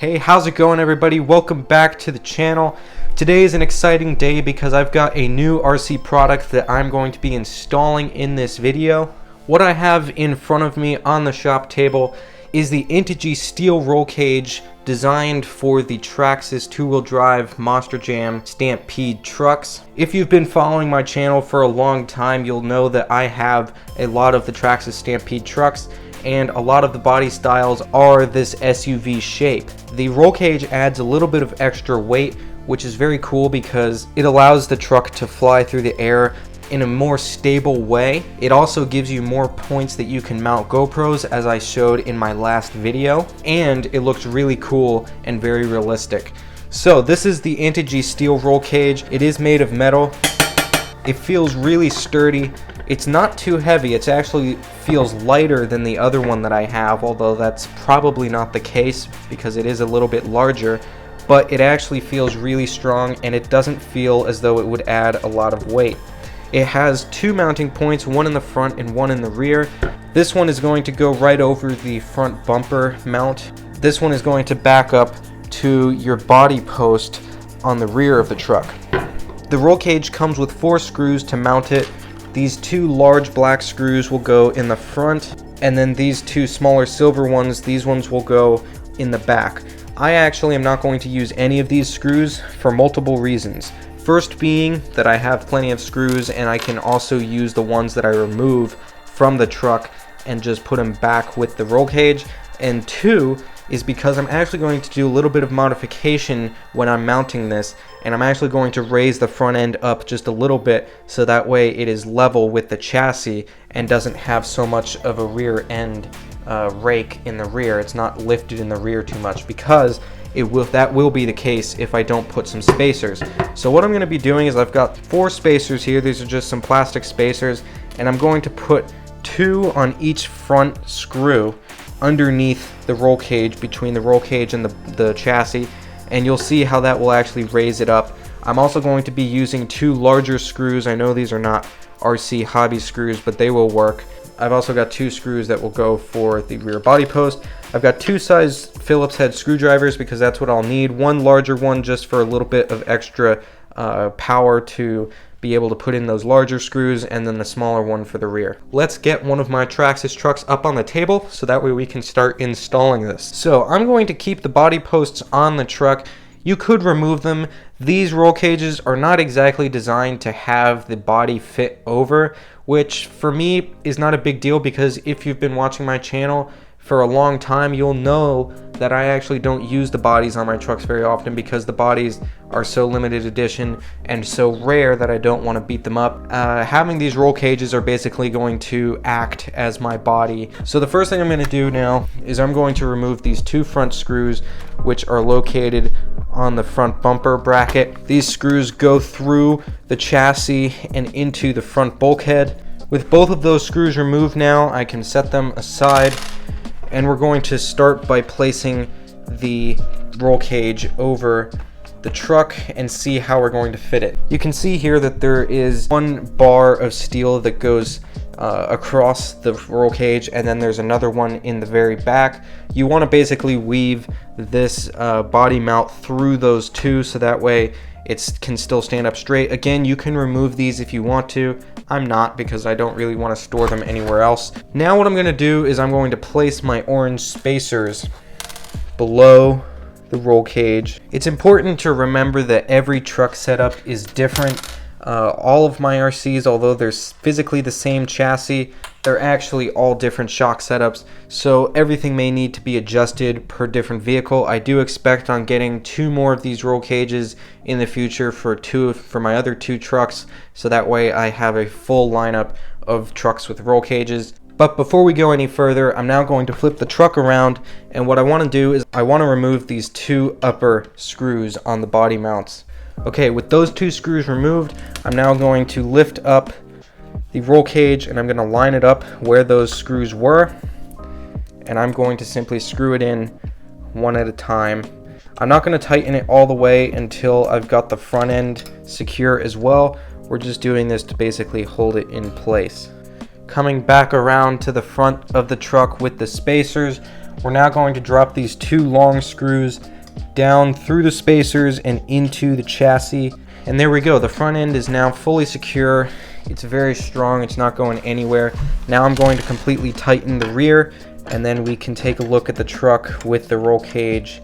Hey, how's it going everybody? Welcome back to the channel. Today is an exciting day because I've got a new RC product that I'm going to be installing in this video. What I have in front of me on the shop table is the Integy Steel Roll Cage designed for the Traxxas two-wheel drive Monster Jam Stampede trucks. If you've been following my channel for a long time, you'll know that I have a lot of the Traxxas Stampede trucks, and a lot of the body styles are this SUV shape. The roll cage adds a little bit of extra weight, which is very cool because it allows the truck to fly through the air in a more stable way. It also gives you more points that you can mount GoPros, as I showed in my last video, and it looks really cool and very realistic. So this is the Integy Steel Roll Cage. It is made of metal. It feels really sturdy. It's not too heavy. It actually feels lighter than the other one that I have, although that's probably not the case because it is a little bit larger, but it actually feels really strong and it doesn't feel as though it would add a lot of weight. It has two mounting points, one in the front and one in the rear. This one is going to go right over the front bumper mount. This one is going to back up to your body post on the rear of the truck. The roll cage comes with 4 screws to mount it. These 2 large black screws will go in the front, and then these 2 smaller silver ones, these ones will go in the back. I actually am not going to use any of these screws for multiple reasons. First being that I have plenty of screws and I can also use the ones that I remove from the truck and just put them back with the roll cage. And 2 is because I'm actually going to do a little bit of modification when I'm mounting this, and I'm actually going to raise the front end up just a little bit so that way it is level with the chassis and doesn't have so much of a rear end rake in the rear. It's not lifted in the rear too much, because that will be the case if I don't put some spacers. So what I'm going to be doing is I've got 4 spacers here. These are just some plastic spacers, and I'm going to put 2 on each front screw underneath the roll cage, between the roll cage and the chassis, and you'll see how that will actually raise it up. I'm also going to be using 2 larger screws. I know these are not RC hobby screws, but they will work. I've also got 2 screws that will go for the rear body post. I've got 2 size Phillips head screwdrivers because that's what I'll need. One larger one just for a little bit of extra power to be able to put in those larger screws, and then the smaller one for the rear. Let's get one of my Traxxas trucks up on the table so that way we can start installing this. So I'm going to keep the body posts on the truck. You could remove them. These roll cages are not exactly designed to have the body fit over, which for me is not a big deal, because if you've been watching my channel for a long time, you'll know that I actually don't use the bodies on my trucks very often because the bodies are so limited edition and so rare that I don't want to beat them up. Having these roll cages are basically going to act as my body. So the first thing I'm going to do now is I'm going to remove these 2 front screws, which are located on the front bumper bracket. These screws go through the chassis and into the front bulkhead. With both of those screws removed now, I can set them aside, and we're going to start by placing the roll cage over the truck and see how we're going to fit it. You can see here that there is 1 bar of steel that goes across the roll cage, and then there's another one in the very back. You want to basically weave this body mount through those 2 so that way it can still stand up straight. Again, you can remove these if you want to. I'm not, because I don't really want to store them anywhere else. Now what I'm going to do is I'm going to place my orange spacers below the roll cage. It's important to remember that every truck setup is different. All of my RCs, although they're physically the same chassis, they're actually all different shock setups, so everything may need to be adjusted per different vehicle. I do expect on getting 2 more of these roll cages in the future for my other 2 trucks, so that way I have a full lineup of trucks with roll cages. But before we go any further, I'm now going to flip the truck around, and what I want to do is I want to remove these 2 upper screws on the body mounts. Okay, with those 2 screws removed, I'm now going to lift up the roll cage, and I'm going to line it up where those screws were, and I'm going to simply screw it in one at a time. I'm not going to tighten it all the way until I've got the front end secure as well. We're just doing this to basically hold it in place. Coming back around to the front of the truck with the spacers, We're now going to drop these 2 long screws down through the spacers and into the chassis. And there we go. The front end is now fully secure. It's very strong. It's not going anywhere. Now I'm going to completely tighten the rear, and then we can take a look at the truck with the roll cage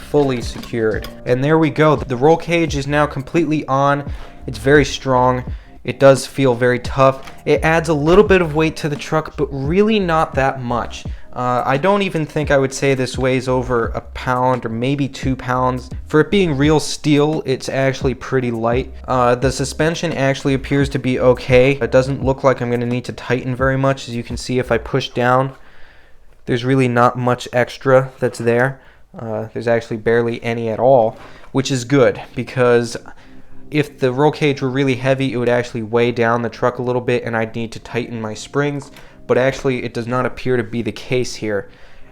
fully secured. And there we go. The roll cage is now completely on. It's very strong. It does feel very tough. It adds a little bit of weight to the truck, but really not that much. I don't even think I would say this weighs over a pound or maybe 2 pounds. For it being real steel, it's actually pretty light. The suspension actually appears to be okay. It doesn't look like I'm going to need to tighten very much. As you can see, if I push down, there's really not much extra that's there. There's actually barely any at all, which is good, because if the roll cage were really heavy, it would actually weigh down the truck a little bit and I'd need to tighten my springs, but actually it does not appear to be the case here.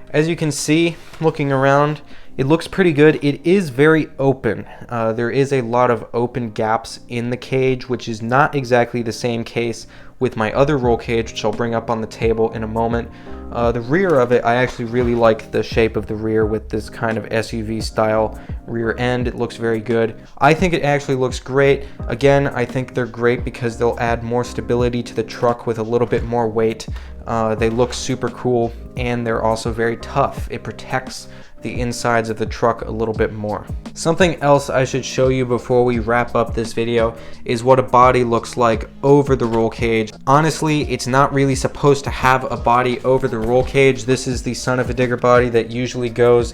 As you can see, looking around, it looks pretty good. It is very open. There is a lot of open gaps in the cage, which is not exactly the same case with my other roll cage, which I'll bring up on the table in a moment. The rear of it, I actually really like the shape of the rear with this kind of SUV style rear end. It looks very good. I think it actually looks great. Again, I think they're great because they'll add more stability to the truck with a little bit more weight. They look super cool, and they're also very tough. It protects the insides of the truck a little bit more. Something else I should show you before we wrap up this video is what a body looks like over the roll cage. Honestly, it's not really supposed to have a body over the roll cage. This is the son of a digger body that usually goes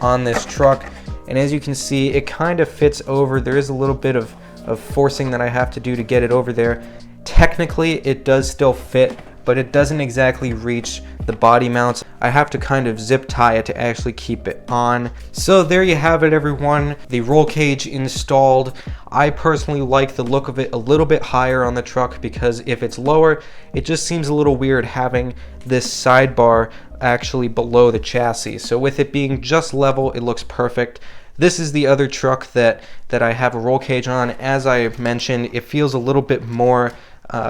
on this truck, and as you can see, it kind of fits over. There is a little bit of forcing that I have to do to get it over there. Technically, it does still fit, but it doesn't exactly reach the body mounts. I have to kind of zip tie it to actually keep it on. So there you have it, everyone. The roll cage installed. I personally like the look of it a little bit higher on the truck, because if it's lower, it just seems a little weird having this sidebar actually below the chassis. So with it being just level, it looks perfect. This is the other truck that I have a roll cage on. As I mentioned, it feels a little bit more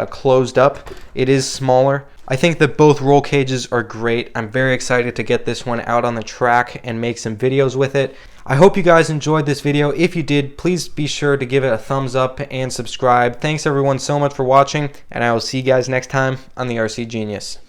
closed up. It is smaller. I think that both roll cages are great. I'm very excited to get this one out on the track and make some videos with it. I hope you guys enjoyed this video. If you did, please be sure to give it a thumbs up and subscribe. Thanks everyone so much for watching, and I will see you guys next time on the RC Genius.